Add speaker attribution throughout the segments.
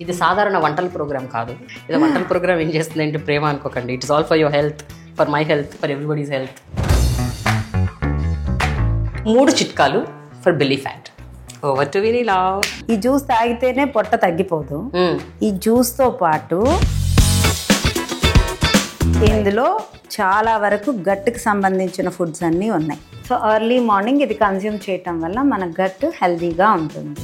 Speaker 1: ఇది సాధారణ వంటల ప్రోగ్రామ్ కాదు. ఇది వంటల ప్రోగ్రామ్ ఏం చేస్తుంది అంటే ప్రేమ అనుకోకండి. It's all for your health, for my health, for everybody's health. 3 చిట్కాలు for belly fat. Over to Vinila.
Speaker 2: ఈ జ్యూస్ తాగితేనే పొట్ట తగ్గిపోదు. ఈ జ్యూస్తో పాటు ఇందులో చాలా వరకు గట్కి సంబంధించిన ఫుడ్స్ అన్నీ ఉన్నాయి. సో ఎర్లీ మార్నింగ్ ఇది కన్జ్యూమ్ చేయటం వల్ల మన గట్ హెల్తీగా ఉంటుంది.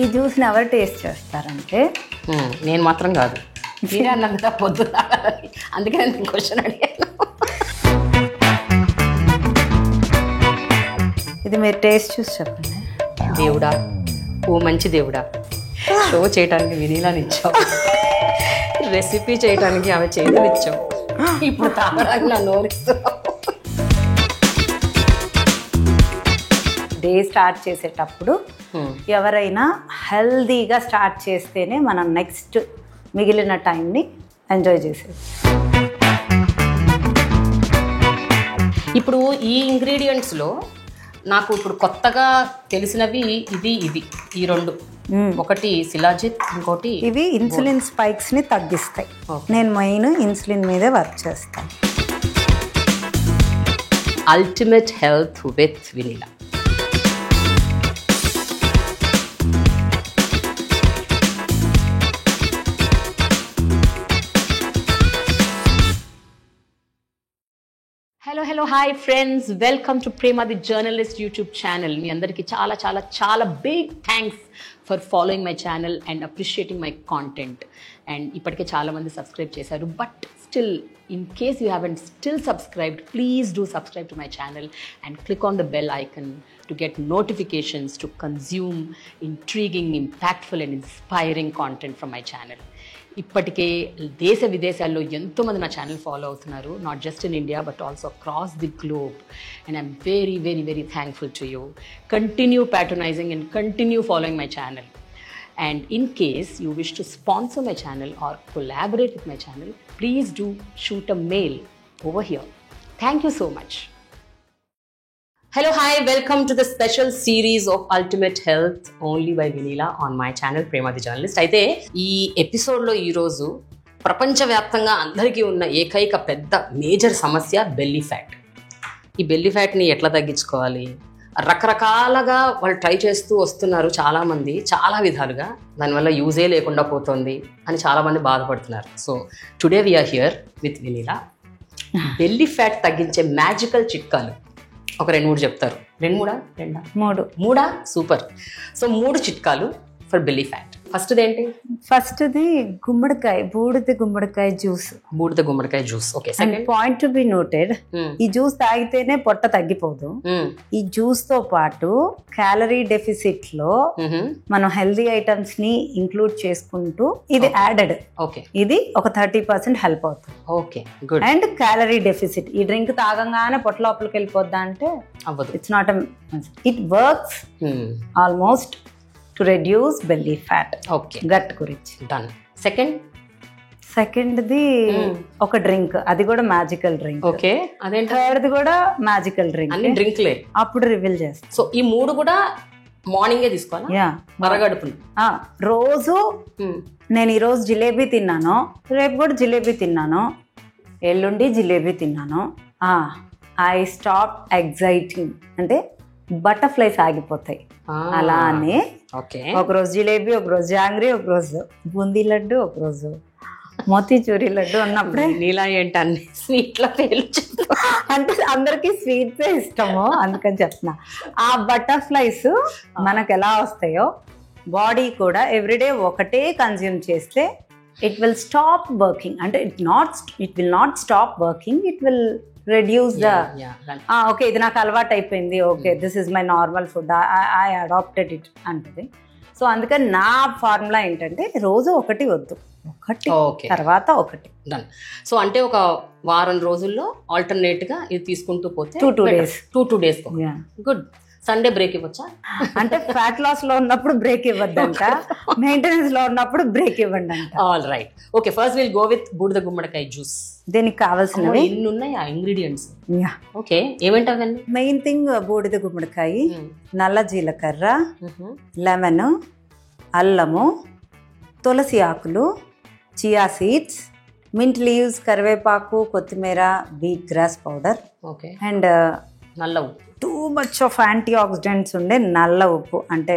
Speaker 2: ఈ జ్యూస్ని ఎవరు టేస్ట్ చేస్తారంటే
Speaker 1: నేను మాత్రం కాదు, మీరే అన్నంత పొద్దున. అందుకే నేను క్వశ్చన్ అడిగాను.
Speaker 2: ఇది మీరు టేస్ట్ చూసి చెప్పండి.
Speaker 1: దేవుడా, ఓ మంచి దేవుడా, షో చేయడానికి వినీలాని ఇచ్చావు, రెసిపీ చేయడానికి ఆమె చేతులు ఇచ్చావు, ఇప్పుడు తాగడానికి నా నోరిస్తున్నావు.
Speaker 2: డే స్టార్ట్ చేసేటప్పుడు ఎవరైనా హెల్దీగా స్టార్ట్ చేస్తేనే మనం నెక్స్ట్ మిగిలిన టైంని ఎంజాయ్ చేసేది.
Speaker 1: ఇప్పుడు ఈ ఇంగ్రీడియంట్స్లో నాకు ఇప్పుడు కొత్తగా తెలిసినవి ఇది ఈ 2. ఒకటి శిలాజిత్, ఇంకోటి
Speaker 2: ఇవి ఇన్సులిన్ స్పైక్స్ని తగ్గిస్తాయి. నేను మెయిన్ ఇన్సులిన్ మీదే వర్క్ చేస్తాను.
Speaker 1: Ultimate health with Vineela. Hello hi friends, welcome to Prema the journalist YouTube channel. మీ అందరికీ చాలా చాలా చాలా big thanks for following my channel and appreciating my content. And ఇప్పటికే చాలామంది సబ్స్క్రైబ్ చేశారు, but still in case you haven't still subscribed, please do subscribe to my channel and click on the bell icon to get notifications to consume intriguing, impactful and inspiring content from my channel. ఇప్పటికే దేశ విదేశాల్లో ఎంతోమంది నా channel follow అవుతున్నారు, not just in India but also across the globe. And I'm very very very thankful to you. Continue patronizing and continue following my channel. And in case you wish to sponsor my channel or collaborate with my channel, please do shoot a mail over here. Thank you so much. Hello, hi, welcome to the special series of Ultimate Health only by Vineela on my channel Prema the Journalist. అయితే ఈ ఎపిసోడ్లో ఈరోజు ప్రపంచవ్యాప్తంగా అందరికీ ఉన్న ఏకైక పెద్ద major సమస్య బెల్లీ ఫ్యాట్. ఈ బెల్లీ ఫ్యాట్ని ఎట్లా తగ్గించుకోవాలి, రకరకాలుగా వాళ్ళు ట్రై చేస్తూ వస్తున్నారు చాలామంది, చాలా విధాలుగా. దానివల్ల యూజే లేకుండా పోతుంది అని చాలామంది బాధపడుతున్నారు. So today we are here with Vineela. Belly fat తగ్గించే మ్యాజికల్ చిట్కాలు ఒక 2-3 చెప్తారు. 2-3 సూపర్. సో 3 చిట్కాలు ఫర్ బెల్లీ ఫ్యాట్.
Speaker 2: ఫస్ట్ది గుమ్మడికాయ, బూడిద గుమ్మడికాయ జ్యూస్.
Speaker 1: బూడిద గుమ్మడికాయ juice, okay. Second
Speaker 2: point to be noted, ఈ జ్యూస్ తాగితేనే పొట్ట తగ్గిపోదు. ఈ జ్యూస్ తో పాటు క్యాలరీ డెఫిసిట్ లో మనం హెల్దీ ఐటమ్స్ ని ఇంక్లూడ్ చేసుకుంటూ ఇది యాడెడ్.
Speaker 1: ఓకే,
Speaker 2: ఇది ఒక 30% హెల్ప్ అవుతుంది.
Speaker 1: Okay, good.
Speaker 2: And calorie deficit, ఈ డ్రింక్ తాగంగానే పొట్ట లోపలికి వెళ్ళిపోద్దా అంటే
Speaker 1: అవ్వదు.
Speaker 2: It's not, it works almost to reduce belly fat.
Speaker 1: Okay,
Speaker 2: gut గురించి
Speaker 1: done.
Speaker 2: సెకండ్ది ఒక డ్రింక్, అది కూడా మ్యాజికల్ డ్రింక్.
Speaker 1: ఓకే, అదేంటి?
Speaker 2: థర్డ్ది కూడా మ్యాజికల్ డ్రింక్.
Speaker 1: అన్ని డ్రింక్లే,
Speaker 2: అప్పుడు రివీల్ చేస్తాం.
Speaker 1: సో ఈ 3 కూడా మార్నింగే తీసుకోవాలా?
Speaker 2: యా,
Speaker 1: మరగడుపు.
Speaker 2: రోజు నేను ఈరోజు జిలేబీ తిన్నాను, రేపు కూడా జిలేబీ తిన్నాను, ఎల్లుండి జిలేబీ తిన్నాను. ఐ స్టాప్ ఎగ్జైటింగ్ అంటే బటర్ఫ్లైస్ ఆగిపోతాయి. అలానే ఒకరోజు జిలేబీ, ఒకరోజు జాంగ్రీ, ఒకరోజు బూందీ లడ్డు, ఒకరోజు మోతీచూరి లడ్డు ఉన్నప్పుడే
Speaker 1: నీలా ఏంటి అన్ని స్వీట్ల పేర్లు
Speaker 2: అంటే అందరికి స్వీట్సే ఇష్టము, అందుకని చెప్తున్నా. ఆ బటర్ఫ్లైస్ మనకు ఎలా వస్తాయో బాడీ కూడా ఎవ్రీడే ఒకటే కన్జ్యూమ్ చేస్తే ఇట్ విల్ స్టాప్ వర్కింగ్. అంటే it will not stop working, it will reduce the okay, ఇది నాకు అలవాటు అయిపోయింది, okay this is my normal food, I adapted it అంటది. సో అందుకని నా ఫార్ములా ఏంటంటే రోజు ఒకటి వద్దు, ఒకటి తర్వాత ఒకటి
Speaker 1: డన్. సో అంటే ఒక వారం రోజుల్లో ఆల్టర్నేట్ గా ఇది తీసుకుంటూ పోతే
Speaker 2: 2 days
Speaker 1: గుడ్. సండే బ్రేక్ ఇవ్వచ్చా?
Speaker 2: అంటే ఫ్యాట్ లాస్ లో ఉన్నప్పుడు బ్రేక్ ఇవ్వద్దంట, మెయింటెనెన్స్ లో ఉన్నప్పుడు బ్రేక్ ఇవ్వండి అంట.
Speaker 1: All right, okay. First will go with బూడిద గుమ్మడికాయ జ్యూస్.
Speaker 2: దీనికి కావాల్సినవి
Speaker 1: ఎన్ని ఉన్నాయి ఆ ఇంగ్రీడియంట్స్? ఓకే, ఏమంటావండి?
Speaker 2: మెయిన్ థింగ్ బూడిద గుమ్మడికాయ, నల్ల జీలకర్ర, లెమన్, అల్లము, తులసి ఆకులు, చియా సీడ్స్, మింట్ లీవ్స్, కరివేపాకు, కొత్తిమీర, wheat grass powder,
Speaker 1: okay,
Speaker 2: and
Speaker 1: నల్ల ఉప్పు.
Speaker 2: Too much of antioxidants ఉండే నల్ల ఉప్పు, అంటే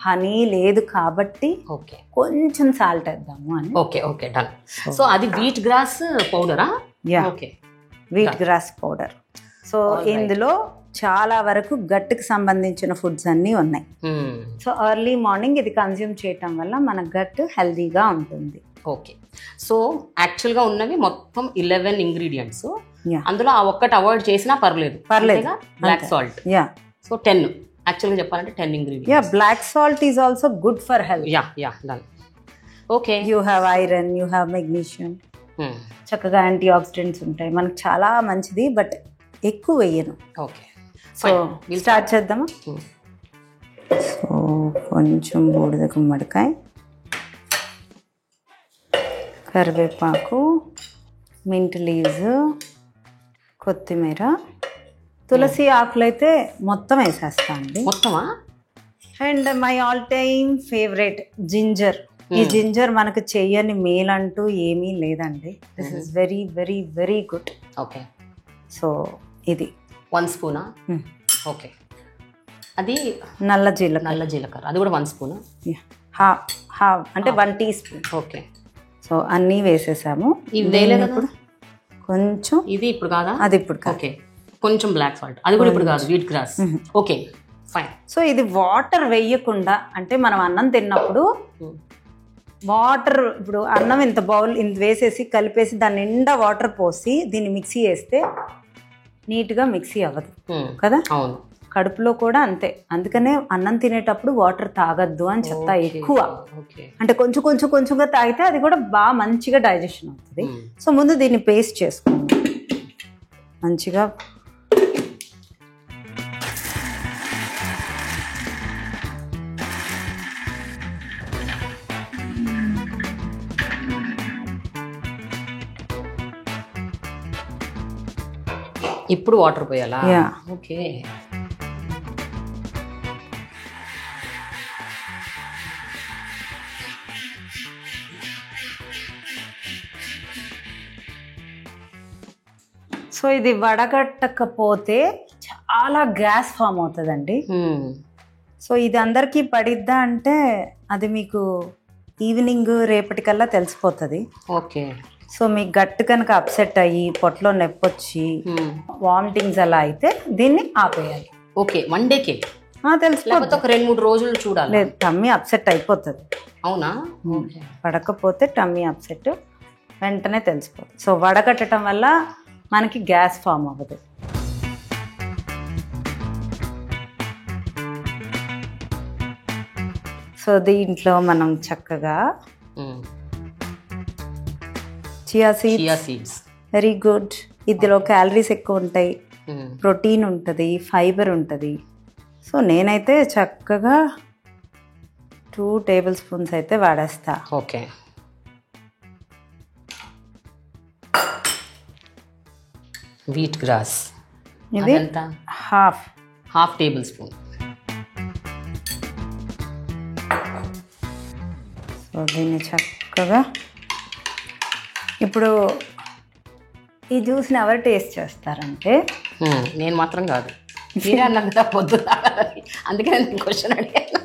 Speaker 2: హనీ లేదు కాబట్టి
Speaker 1: ఓకే,
Speaker 2: కొంచెం సాల్ట్ వేద్దాము అని.
Speaker 1: Okay okay, done. సో అది వీట్ గ్రాస్ పౌడరా?
Speaker 2: Yeah,
Speaker 1: okay,
Speaker 2: wheat grass powder. So ఇందులో చాలా వరకు గట్టుకు సంబంధించిన ఫుడ్స్ అన్నీ ఉన్నాయి. సో ఎర్లీ మార్నింగ్ ఇది కన్జ్యూమ్ చేయటం వల్ల మన గట్ హెల్దీగా ఉంటుంది.
Speaker 1: ఓకే, సో యాక్చువల్గా ఉన్నవి మొత్తం 11 ఇంగ్రీడియంట్స్.
Speaker 2: Yeah.
Speaker 1: అందులో ఆ ఒక్కటి అవాయిడ్ చేసినా పర్లేదు. Black salt.
Speaker 2: యా,
Speaker 1: సో 10 యాక్చువల్గా చెప్పాలంటే 10 ingredients.
Speaker 2: Yeah, black salt is also good for health.
Speaker 1: Yeah yeah, done. Okay,
Speaker 2: you have iron, you have magnesium, చక్కగా యాంటీ ఆక్సిడెంట్స్ ఉంటాయి, మనకు చాలా మంచిది. బట్ ఎక్కువ వేయను.
Speaker 1: ఓకే,
Speaker 2: సో స్టార్ట్ చేద్దామా? సో కొంచెం బూడిద గుమ్మడికాయ, కరివేపాకు, మింట్ లీవ్స్, కొత్తిమీర, తులసి ఆకులు అయితే మొత్తం వేసేస్తా అండి.
Speaker 1: మొత్తమా?
Speaker 2: And my all time favourite ginger. ఈ జింజర్ మనకు చెయ్యని మేల్ అంటూ ఏమీ లేదండి. This is very very very good.
Speaker 1: Okay,
Speaker 2: so ఇది
Speaker 1: 1 స్పూనా? ఓకే, అది
Speaker 2: నల్ల జీలకర్ర.
Speaker 1: నల్ల జీలకర్ర అది కూడా 1 స్పూనా?
Speaker 2: హాఫ్ అంటే 1 టీ స్పూన్.
Speaker 1: ఓకే,
Speaker 2: సో అన్నీ వేసేసాము.
Speaker 1: ఇది ఇప్పుడు
Speaker 2: కొంచెం,
Speaker 1: ఇది ఇప్పుడు కాదా?
Speaker 2: అది ఇప్పుడు కాదు.
Speaker 1: ఓకే, కొంచెం బ్లాక్ సాల్ట్, అది కూడా ఇప్పుడు కాదు, wheat grass. Okay, fine.
Speaker 2: So ఇది వాటర్ వేయకుండా, అంటే మనం అన్నం తిన్నప్పుడు వాటర్, ఇప్పుడు అన్నం ఇంత బౌల్ ఇంత వేసేసి కలిపేసి దాని నిండా వాటర్ పోసి దీన్ని మిక్సీ వేస్తే నీట్గా మిక్సీ అవ్వదు కదా.
Speaker 1: అవును,
Speaker 2: కడుపులో కూడా అంతే. అందుకనే అన్నం తినేటప్పుడు వాటర్ తాగద్దు అని చెప్తా. ఎక్కువ అంటే కొంచెం కొంచెం కొంచెంగా తాగితే అది కూడా బాగా మంచిగా డైజెషన్ అవుతుంది. సో ముందు దీన్ని పేస్ట్ చేసుకోండి మంచిగా.
Speaker 1: ఇప్పుడు వాటర్ పోయాలా?
Speaker 2: Yeah,
Speaker 1: okay.
Speaker 2: సో ఇది వడగట్టకపోతే చాలా గ్యాస్ ఫామ్ అవుతుందండి. సో ఇది అందరికీ పడిద్దా అంటే అది మీకు ఈవినింగ్ రేపటికల్లా తెలిసిపోతుంది.
Speaker 1: ఓకే,
Speaker 2: సో మీ గట్టు కనుక అప్సెట్ అయ్యి పొట్టలో నొప్పి వచ్చి వామిటింగ్స్ అలా అయితే దీన్ని ఆపేయాలి.
Speaker 1: ఓకే, 1 డేకే
Speaker 2: తెలిసిపోతుంది.
Speaker 1: ఒక 2-3 రోజులు చూడాలి.
Speaker 2: లేదు, టమ్మీ అప్సెట్ అయిపోతుంది.
Speaker 1: అవునా?
Speaker 2: పడకపోతే టమ్మీ అప్సెట్ వెంటనే తెలిసిపోతుంది. సో వడగట్టడం వల్ల మనకి గ్యాస్ ఫామ్ అవ్వదు. సో దీంట్లో మనం చక్కగా చియా సీడ్స్, వెరీ గుడ్. ఇందులో క్యాలరీస్ ఎక్కువ ఉంటాయి, ప్రోటీన్ ఉంటుంది, ఫైబర్ ఉంటుంది. సో నేనైతే చక్కగా 2 టేబుల్ స్పూన్స్ అయితే వాడేస్తా.
Speaker 1: ఓకే, వీట్ గ్రాస్
Speaker 2: ఇది హాఫ్
Speaker 1: టేబుల్ స్పూన్.
Speaker 2: సో దీన్ని చక్కగా ఇప్పుడు ఈ జ్యూస్ని ఎవరు టేస్ట్ చేస్తారంటే
Speaker 1: నేను మాత్రం కాదు, మీరే అన్నారు కదా పొద్దున, అందుకే నేను క్వశ్చన్ అడిగాను.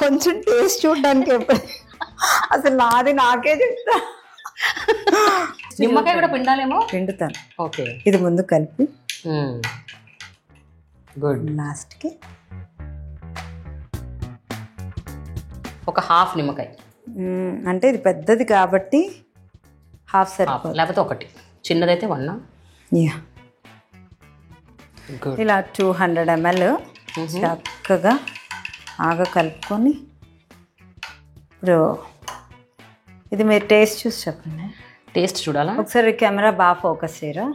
Speaker 2: కొంచెం టేస్ట్ చూడడానికి అసలు నాది నాకే చెప్తా.
Speaker 1: నిమ్మకాయ కూడా పిండాలేమో?
Speaker 2: పిండుతాను.
Speaker 1: ఓకే,
Speaker 2: ఇది ముందు కలిపి
Speaker 1: గుడ్.
Speaker 2: లాస్ట్కి
Speaker 1: ఒక హాఫ్ నిమ్మకాయ,
Speaker 2: అంటే ఇది పెద్దది కాబట్టి హాఫ్ సరిపోతుంది,
Speaker 1: లేకపోతే ఒకటి చిన్నదైతే 1.
Speaker 2: యా, ఇలా 200 ml చక్కగా కలుపుకొని ఇప్పుడు ఇది మీరు టేస్ట్ చూసి చెప్పండి.
Speaker 1: టేస్ట్ చూడాలా?
Speaker 2: ఒకసారి కెమెరా బాగా ఫోకస్ చేయరా?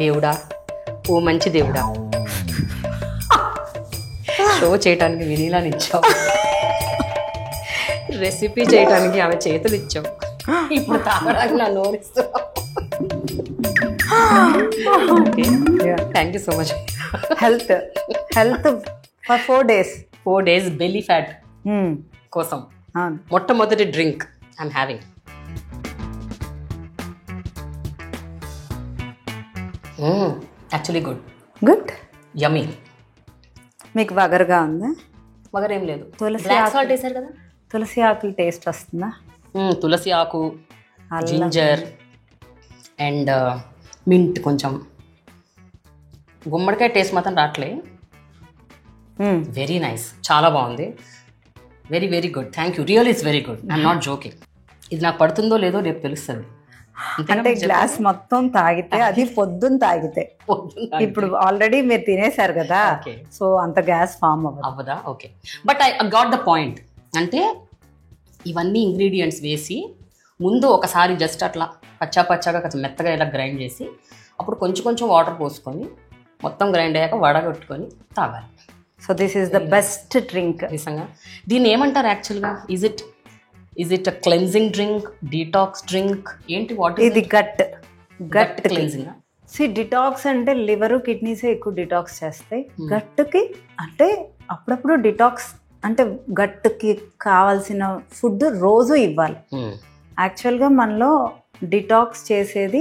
Speaker 1: దేవుడా, ఓ మంచి దేవుడా. షో చేయడానికి వినీలాని ఇచ్చావు, రెసిపీ చేయడానికి ఆమె చేతులు ఇచ్చావు, ఇప్పుడు తాగడానికి నా నోరిస్తావు. Okay, thank you so much.
Speaker 2: Health for 4 days.
Speaker 1: 4 days belly fat కోసం
Speaker 2: అవును.
Speaker 1: మొట్టమొదటి drink I'm having. Actually good, yummy.
Speaker 2: మీకు వగరుగా ఉందా?
Speaker 1: వగరేం లేదు,
Speaker 2: తులసి
Speaker 1: బ్లాక్ సాల్ట్ వేసారు కదా.
Speaker 2: తులసి ఆకులు టేస్ట్ వస్తుందా?
Speaker 1: తులసి ఆకు, జింజర్ అండ్ మింట్, కొంచెం గుమ్మడికాయ టేస్ట్ మాత్రం రావట్లే. వెరీ నైస్, చాలా బాగుంది. Very very good, thank you. Real is very good, I'm not joking. ఇది నాకు పడుతుందో లేదో రేపు తెలుస్తుంది.
Speaker 2: అంటే గ్లాస్ మొత్తం తాగితే, అది పొద్దున్న తాగితే. ఇప్పుడు ఆల్రెడీ మీరు తినేసారు కదా, సో అంత గ్యాస్ ఫామ్
Speaker 1: అవ్వదా? Okay, but I got the point. అంటే ఇవన్నీ ఇంగ్రీడియంట్స్ వేసి ముందు ఒకసారి జస్ట్ అట్లా పచ్చాగా కొంచెం మెత్తగా ఇలా గ్రైండ్ చేసి అప్పుడు కొంచెం కొంచెం వాటర్ పోసుకొని మొత్తం గ్రైండ్ అయ్యాక వడగొట్టుకొని తాగాలి.
Speaker 2: So this is the best drink.
Speaker 1: నిజంగా దీన్ని ఏమంటారు యాక్చువల్గా? Is it a cleansing drink, detox drink, ఏంటి? వాట్
Speaker 2: ఇది గట్
Speaker 1: క్లెన్జింగ్.
Speaker 2: డిటాక్స్ అంటే లివర్ కిడ్నీస్ ఎక్కువ డిటాక్స్ చేస్తాయి. గట్టుకి అంటే అప్పుడప్పుడు డిటాక్స్ అంటే గట్టుకి కావాల్సిన ఫుడ్ రోజు ఇవ్వాలి. యాక్చువల్గా మనలో డిటాక్స్ చేసేది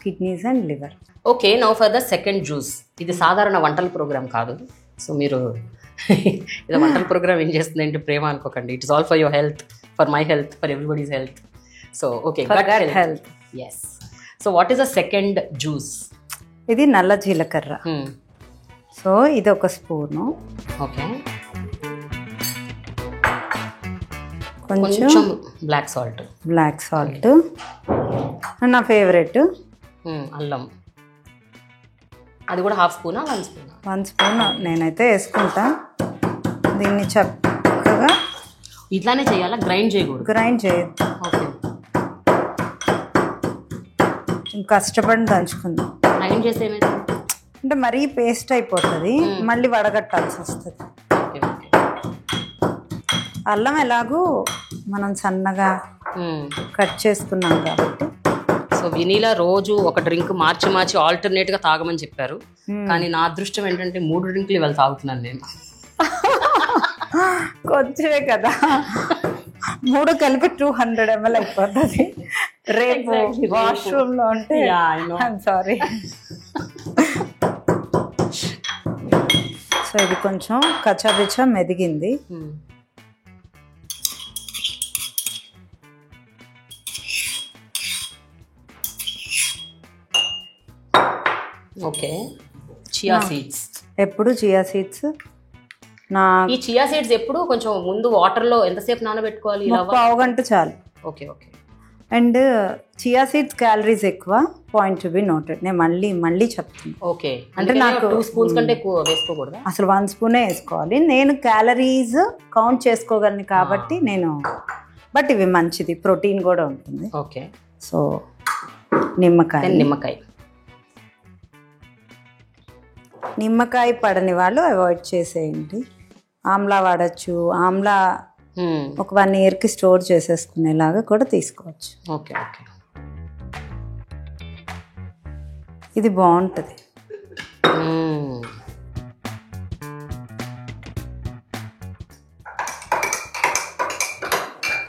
Speaker 2: kidneys and liver.
Speaker 1: Okay, now for the second juice. ఇది సాధారణ వంటల ప్రోగ్రామ్ కాదు, సో మీరు ఇది వంటల ప్రోగ్రామ్ ఏం చేస్తుంది అంటే ప్రేమ అనుకోకండి. It's all for your health, for my health, for everybody's health. So okay, gut health. Yes. So what is the second juice?
Speaker 2: ఇది నల్ల జీలకర్ర. సో ఇది 1 స్పూను.
Speaker 1: ఓకే,
Speaker 2: కొంచెం
Speaker 1: బ్లాక్ సాల్ట్,
Speaker 2: నా ఫేవరెట్
Speaker 1: అల్లం. అది కూడా 1/2 స్పూనా 1 స్పూనా?
Speaker 2: 1 స్పూన్ నేనైతే వేసుకుంటా. దీన్ని చక్కగా
Speaker 1: ఇట్లానే చేయాలా? గ్రైండ్ చేయకూడదు?
Speaker 2: గ్రైండ్ చేయొద్దు.
Speaker 1: ఓకే,
Speaker 2: కష్టపడి దంచుకుందాం.
Speaker 1: గ్రైండ్ చేస్తే ఏమైంది
Speaker 2: అంటే మరీ పేస్ట్ అయిపోతుంది, మళ్ళీ వడగట్టాల్సి వస్తుంది. అల్లం ఎలాగూ మనం సన్నగా కట్ చేసుకున్నాం కాబట్టి.
Speaker 1: సో వినీలా రోజు ఒక డ్రింక్ మార్చి ఆల్టర్నేట్గా తాగమని చెప్పారు, కానీ నా అదృష్టం ఏంటంటే 3 డ్రింకులు ఇవాళ తాగుతున్నాను నేను.
Speaker 2: కొంచెమే కదా, 3 కలిపి 200 ml అయిపోతుంది. రేపు వాష్రూమ్ లో ఉంటే సారీ. సో ఇది కొంచెం కచ్చాబిచ్చా మెదిగింది.
Speaker 1: Okay, chia seeds.
Speaker 2: ఎప్పుడు చియా సీడ్స్
Speaker 1: ఈ చియా సీడ్స్ ఎప్పుడు కొంచెం ముందు వాటర్లో ఎంతసేపు నానబెట్టుకోవాలి?
Speaker 2: 1/2 గంట చాలు.
Speaker 1: Okay.
Speaker 2: And chia seeds calories ఎక్కువ, పాయింట్ టు బి నోటెడ్. నేను మళ్ళీ చెప్తాను.
Speaker 1: ఓకే, అంటే నాకు 2 స్పూన్స్ కంటే ఎక్కువ వేసుకోకూడదా?
Speaker 2: అసలు 1 స్పూనే వేసుకోవాలి. నేను క్యాలరీస్ కౌంట్ చేసుకోగలను కాబట్టి నేను, బట్ ఇవి మంచిది, ప్రోటీన్ కూడా ఉంటుంది.
Speaker 1: ఓకే.
Speaker 2: సో నిమ్మకాయ పడని వాళ్ళు అవాయిడ్ చేసేయండి. ఆమ్లా వాడచ్చు. ఆమ్లా ఒక 1 yearకి స్టోర్ చేసేసుకునేలాగా కూడా తీసుకోవచ్చు.
Speaker 1: ఓకే.
Speaker 2: ఇది బాగుంటుంది.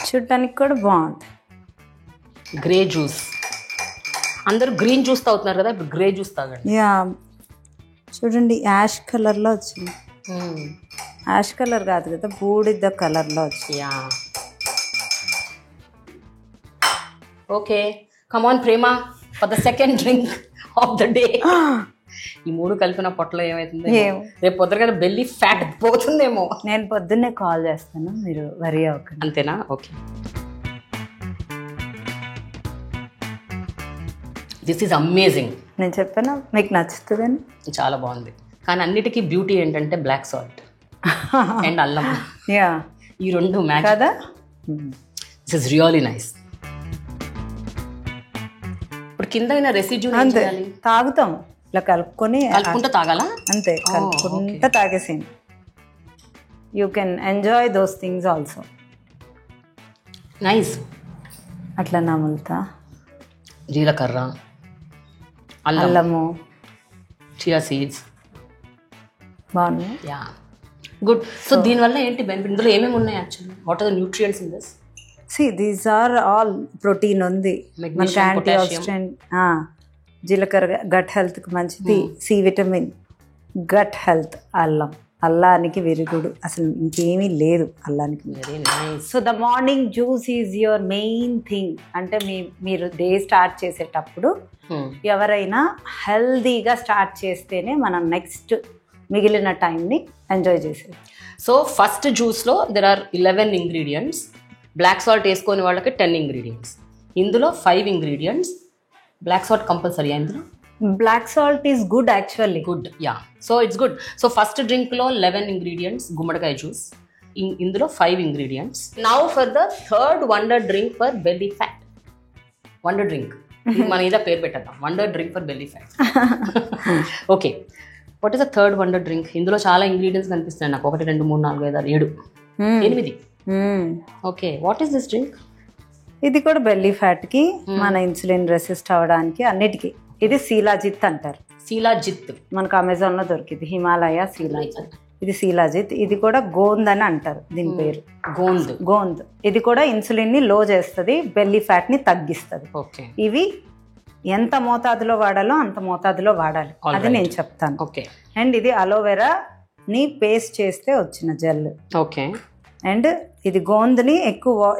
Speaker 2: చూడటానికి కూడా బాగుంది.
Speaker 1: Grey juice. అందరూ గ్రీన్ జ్యూస్ తాగుతున్నారు కదా, ఇప్పుడు గ్రే జ్యూస్ తాగండి.
Speaker 2: యా, చూడండి యాష్ కలర్లో వచ్చింది. యాష్ కలర్ కాదు కదా, బూడిద కలర్లో వచ్చింది.
Speaker 1: Yeah, okay. Come on Prema, for the second drink of the day. ఈ 3 కలిపిన పొట్టలో ఏమవుతుంది? రేపు పొద్దున బెల్లీ ఫ్యాట్ పోతుందేమో.
Speaker 2: నేను పొద్దున్నే కాల్ చేస్తాను, మీరు వరీ అవ్వకండి.
Speaker 1: అంతేనా? ఓకే. This is amazing.
Speaker 2: నేను చెప్పాను మీకు నచ్చుతుందని.
Speaker 1: చాలా బాగుంది, కానీ అన్నిటికీ బ్యూటీ ఏంటంటే బ్లాక్ సాల్ట్ అండ్ అల్లం.
Speaker 2: యా,
Speaker 1: ఈ 2 మ్యాచ్
Speaker 2: కదా.
Speaker 1: This is really nice. ఇప్పుడు కింద రెసిడ్యూ
Speaker 2: అంతే తాగుతాం, ఇలా కలుపుకుంటూ
Speaker 1: తాగాలా?
Speaker 2: అంతే, కలుపుకుంటూ తాగేసేయండి. You can enjoy those things also.
Speaker 1: Nice.
Speaker 2: అట్లా నములుతా.
Speaker 1: జీలకర్ర,
Speaker 2: అల్లము,
Speaker 1: చియా సీడ్స్.
Speaker 2: బాగున్నాయి.
Speaker 1: Yeah, good. సో దీనివల్ల ఏంటి బెనిఫిట్? ఇందులో ఏమేమి ఉన్నాయి actually? What are the nutrients in this?
Speaker 2: These are all protein ఉంది, మనకి యాంటీ ఆక్సిడెంట్, జీలకర్ర గట్ హెల్త్కి మంచిది, సి విటమిన్, గట్ హెల్త్, అల్లానికి విరుగుడు, అసలు ఇంకేమీ లేదు అల్లానికి.
Speaker 1: Very nice.
Speaker 2: So the morning juice is your main thing. అంటే మీరు డే స్టార్ట్ చేసేటప్పుడు ఎవరైనా హెల్దీగా స్టార్ట్ చేస్తేనే మనం నెక్స్ట్ మిగిలిన టైంని ఎంజాయ్ చేసేది.
Speaker 1: సో ఫస్ట్ జ్యూస్లో there are 11 ingredients. Black salt వేసుకొని వాళ్ళకి 10 ఇంగ్రీడియంట్స్. ఇందులో 5 ఇంగ్రీడియంట్స్. బ్లాక్ సాల్ట్ కంపల్సరీ ఇందులో?
Speaker 2: Black salt is good actually.
Speaker 1: Good, yeah. So it's good. So first డ్రింక్లో 11 ఇంగ్రీడియంట్స్, గుమ్మడికాయ జ్యూస్. ఇందులో 5 ingredients. Now for the third wonder drink for belly fat. Wonder drink మన ఇదే పేరు పెట్టేద్దాం, wonder drink for belly fat. Okay, what is the third wonder drink? ఇందులో చాలా ఇంగ్రీడియంట్స్ కనిపిస్తున్నాయి నాకు. 1 2 3 4 5 6 7 8. Okay, what is this drink?
Speaker 2: ఇది కూడా బెల్లీ ఫ్యాట్కి, మన ఇన్సులిన్ రెసిస్ట్ అవ్వడానికి, అన్నిటికీ. ఇది శీలాజిత్ అంటారు.
Speaker 1: శీలాజిత్
Speaker 2: మనకు అమెజాన్లో దొరికింది, హిమాలయ శీలాజిత్. ఇది శీలాజిత్. ఇది కూడా గోంద్ అని అంటారు దీని పేరు. గోంద్. ఇది కూడా ఇన్సులిన్ ని లో చేస్తుంది, బెల్లీ ఫ్యాట్ ని తగ్గిస్తుంది.
Speaker 1: ఓకే,
Speaker 2: ఇవి ఎంత మోతాదులో వాడాలో అంత మోతాదులో వాడాలి, అది నేను చెప్తాను.
Speaker 1: ఓకే.
Speaker 2: అండ్ ఇది అలోవెరా ని పేస్ట్ చేస్తే వచ్చిన జెల్.
Speaker 1: ఓకే.
Speaker 2: అండ్ ఇది గోంద్ని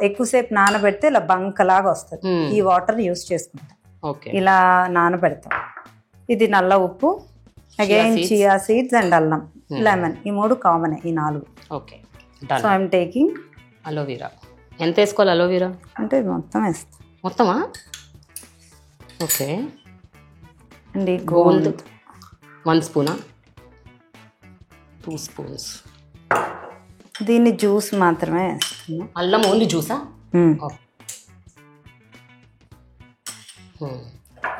Speaker 2: ఎక్కువసేపు నానబెడితే ఇలా బంకలాగా వస్తుంది. ఈ వాటర్ యూస్ చేసుకుంటాం. ఇలా నానబెడతాం. ఇది నల్ల ఉప్పు, అగైన్ చియా సీడ్స్ అండ్ అల్లం, లెమన్. ఈ 3 కామన్, ఈ 4.
Speaker 1: Okay.
Speaker 2: So I'm taking
Speaker 1: aloe vera. ఎంత వేసుకోవాలి అలోవెరా?
Speaker 2: అంటే మొత్తం వేస్తాం.
Speaker 1: మొత్తమా? ఓకే.
Speaker 2: అండ్ ఈ గోంద్
Speaker 1: 1 స్పూనా? 2 స్పూన్స్.
Speaker 2: దీన్ని జ్యూస్ మాత్రమే వేస్తున్నాం.
Speaker 1: అల్లం ఓన్లీ జ్యూసా?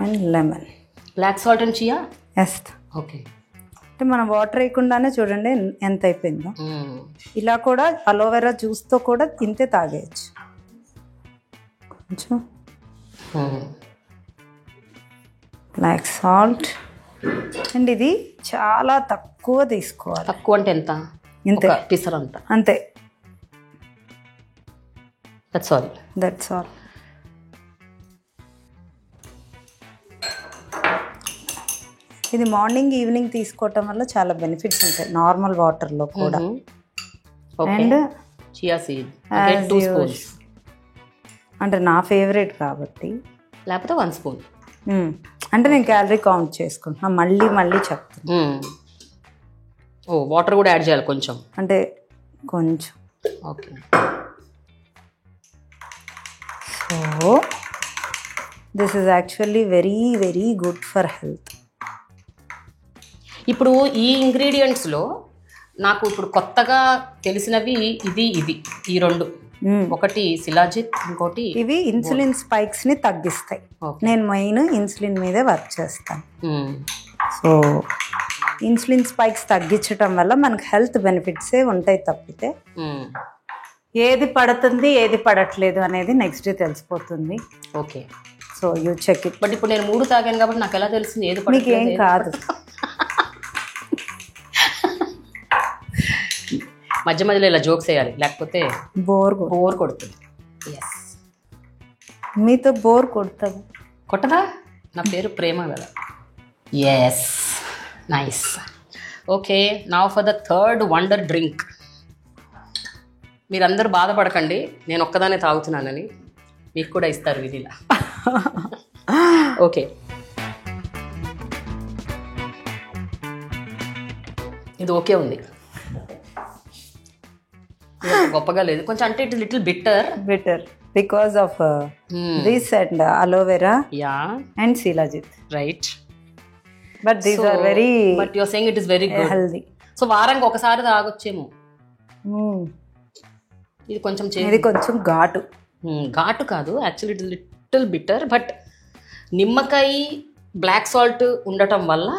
Speaker 2: And lemon.
Speaker 1: Black salt and chia
Speaker 2: వేస్తా.
Speaker 1: ఓకే.
Speaker 2: అంటే మనం వాటర్ వేయకుండానే చూడండి ఎంత అయిపోయిందో. ఇలా కూడా అలోవెరా జ్యూస్తో కూడా తింటే తాగేయచ్చు. కొంచెం బ్లాక్ సాల్ట్. అండ్ ఇది చాలా తక్కువ తీసుకోవాలి.
Speaker 1: తక్కువ అంటే ఎంత?
Speaker 2: ఇంతే,
Speaker 1: పిసర్ అంత,
Speaker 2: అంతే.
Speaker 1: That's all.
Speaker 2: ఇది మార్నింగ్ ఈవినింగ్ తీసుకోవటం వల్ల చాలా బెనిఫిట్స్ ఉంటాయి నార్మల్ వాటర్లో కూడా. And
Speaker 1: chia seed 2 spoons. అంటే
Speaker 2: నా ఫేవరెట్ కాబట్టి,
Speaker 1: లేకపోతే 1 స్పూన్.
Speaker 2: అంటే నేను క్యాలరీ కౌంట్ చేసుకుంటున్నా, మళ్ళీ చెప్తాను.
Speaker 1: వాటర్ కూడా యాడ్ చేయాలి కొంచెం,
Speaker 2: అంటే కొంచెం.
Speaker 1: Okay.
Speaker 2: So this is actually very very good for health.
Speaker 1: ఇప్పుడు ఈ ఇంగ్రీడియంట్స్లో నాకు ఇప్పుడు కొత్తగా తెలిసినవి ఇది ఈ 2. ఒకటి శిలాజిత్, ఇంకోటి
Speaker 2: ఇవి ఇన్సులిన్ స్పైక్స్ ని తగ్గిస్తాయి. నేను మెయిన్ ఇన్సులిన్ మీదే వర్క్ చేస్తాను. సో ఇన్సులిన్ స్పైక్స్ తగ్గించడం వల్ల మనకు హెల్త్ బెనిఫిట్సే ఉంటాయి తప్పితే ఏది పడుతుంది ఏది పడట్లేదు అనేది నెక్స్ట్ డే తెలిసిపోతుంది.
Speaker 1: Okay.
Speaker 2: So you check it.
Speaker 1: But ఇప్పుడు నేను 3 తాగాను కాబట్టి నాకు ఎలా తెలిసింది ఏది పడుతుంది?
Speaker 2: మీకు ఏం కాదు.
Speaker 1: మధ్య మధ్యలో ఇలా జోక్స్ వేయాలి, లేకపోతే
Speaker 2: బోర్
Speaker 1: కొడుతుంది. ఎస్,
Speaker 2: మీతో బోర్ కొట్టదా?
Speaker 1: నా పేరు ప్రేమ కదా. Yes, nice. Okay, now for the third wonder drink. మీరందరూ బాధపడకండి, నేను ఒక్కదానే తాగుతున్నానని. మీకు కూడా ఇస్తారు విధిలా. ఓకే, ఇది ఓకే ఉంది, గొప్పగా లేదు కొంచెం. అంటే it little bitter
Speaker 2: because of this and aloe vera and shilajit,
Speaker 1: right?
Speaker 2: But these are very,
Speaker 1: but you are saying it is very good,
Speaker 2: healthy.
Speaker 1: So వారానికి ఒకసారి తాగొచ్చేమో. ఇది కొంచెం ఘాటు కాదు actually, it little bitter. But నిమ్మకాయ బ్లాక్ సాల్ట్ ఉండటం వల్ల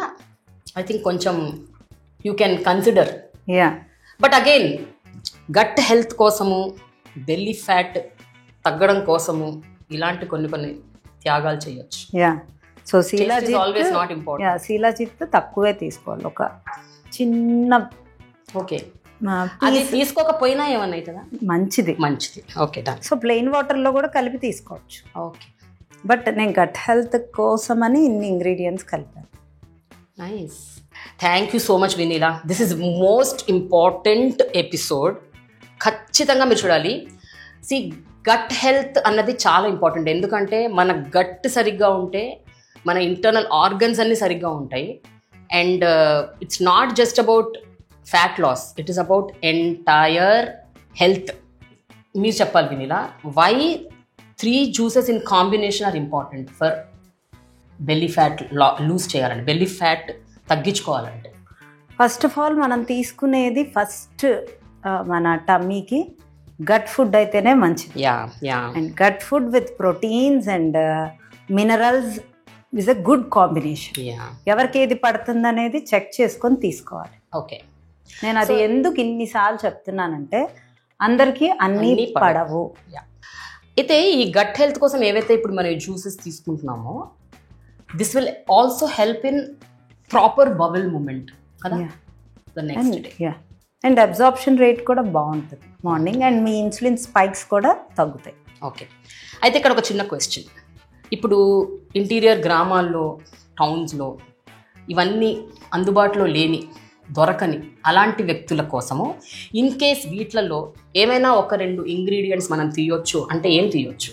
Speaker 1: ఐ థింక్ కొంచెం you can consider.
Speaker 2: Yeah,
Speaker 1: but again gut health కోసము, బెల్లీ ఫ్యాట్ తగ్గడం కోసము ఇలాంటి కొన్ని త్యాగాలు చేయొచ్చు.
Speaker 2: Yeah, so
Speaker 1: always not important.
Speaker 2: శీలాజిత్ తక్కువే తీసుకోవాలి, ఒక చిన్న.
Speaker 1: ఓకే, అది తీసుకోకపోయినా ఏమన్నా అవుతుందా? మంచిది. ఓకే,
Speaker 2: సో ప్లెయిన్ వాటర్లో కూడా కలిపి తీసుకోవచ్చు.
Speaker 1: ఓకే,
Speaker 2: బట్ నేను గట్ హెల్త్ కోసమని ఇన్ని ఇంగ్రీడియంట్స్ కలిపాను.
Speaker 1: Nice. Thank you so much Vinila. This is most important episode. ఖచ్చితంగా మీరు చూడాలి. సి, గట్ హెల్త్ అన్నది చాలా ఇంపార్టెంట్. ఎందుకంటే మన గట్ సరిగ్గా ఉంటే మన ఇంటర్నల్ ఆర్గన్స్ అన్నీ సరిగ్గా ఉంటాయి. And it's not just about fat loss, it is about entire health. మీరు చెప్పాలి Vineela, why 3 juices in combination are important for belly fat lose చేయాలంటే, బెల్లీ ఫ్యాట్ తగ్గించుకోవాలంటే?
Speaker 2: ఫస్ట్ ఆఫ్ ఆల్ మనం తీసుకునేది ఫస్ట్ మన టమ్మీకి గట్ ఫుడ్ అయితేనే మంచిది. And gut food with proteins and minerals is a good combination. ఎవరికి ఏది పడుతుంది అనేది చెక్ చేసుకొని తీసుకోవాలి.
Speaker 1: ఓకే,
Speaker 2: నేను అది ఎందుకు ఇన్నిసార్లు చెప్తున్నానంటే అందరికీ అన్నీ పడవు.
Speaker 1: అయితే ఈ గట్ హెల్త్ కోసం ఏవైతే ఇప్పుడు మనం జ్యూసెస్ తీసుకుంటున్నామో, this will also help in proper bowel movement కదా the next day.
Speaker 2: And absorption rate కూడా బాగుంటుంది మార్నింగ్, అండ్ మీ ఇన్సులిన్ స్పైక్స్ కూడా తగ్గుతాయి.
Speaker 1: ఓకే, అయితే ఇక్కడ ఒక చిన్న క్వశ్చన్. ఇప్పుడు ఇంటీరియర్ గ్రామాల్లో, టౌన్స్లో ఇవన్నీ అందుబాటులో లేని, దొరకని అలాంటి వ్యక్తుల కోసము ఇన్ కేస్ వీటిలలో ఏమైనా 1-2 ఇంగ్రీడియంట్స్ మనం తీయొచ్చు అంటే ఏం తీయొచ్చు?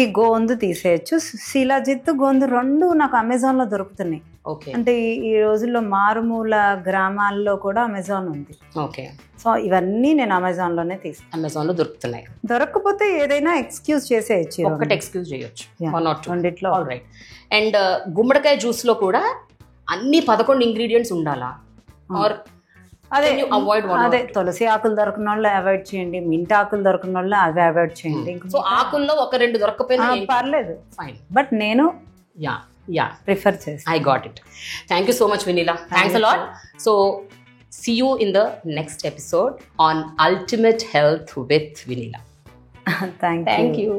Speaker 2: ఈ గోందు తీసేయచ్చు. శీలాజిత్, గోందు 2 నాకు అమెజాన్లో దొరుకుతున్నాయి.
Speaker 1: ఓకే,
Speaker 2: అంటే ఈ రోజుల్లో మారుమూల గ్రామాల్లో కూడా అమెజాన్ ఉంది.
Speaker 1: ఓకే,
Speaker 2: సో ఇవన్నీ నేను అమెజాన్లోనే తీసుకున్నాను.
Speaker 1: అమెజాన్లో దొరుకుతున్నాయి.
Speaker 2: దొరకకపోతే ఏదైనా ఎక్స్క్యూజ్ చేసేయచ్చు,
Speaker 1: ఒకటి ఎక్స్క్యూజ్ చేయొచ్చు, 1 or 2
Speaker 2: రెండిట్లో.
Speaker 1: All right. అండ్ గుమ్మడికాయ జ్యూస్లో కూడా అన్ని 11 ఇంగ్రీడియంట్స్ ఉండాలా? ఆర్
Speaker 2: అదే తులసి ఆకులు దొరకని వాళ్ళు అవాయిడ్ చేయండి, మింట్ ఆకులు దొరకని వాళ్ళు అవి అవాయిడ్ చేయండి.
Speaker 1: సో ఆకుల్లో 1-2 దొరకపోయినా
Speaker 2: పర్లేదు,
Speaker 1: ఫైన్.
Speaker 2: బట్ నేను ప్రిఫర్ చేసి.
Speaker 1: I got it. Thank you so much, Vinila. Thanks a lot. So, see you in the next episode on Ultimate Health with Vinila.
Speaker 2: Thank you.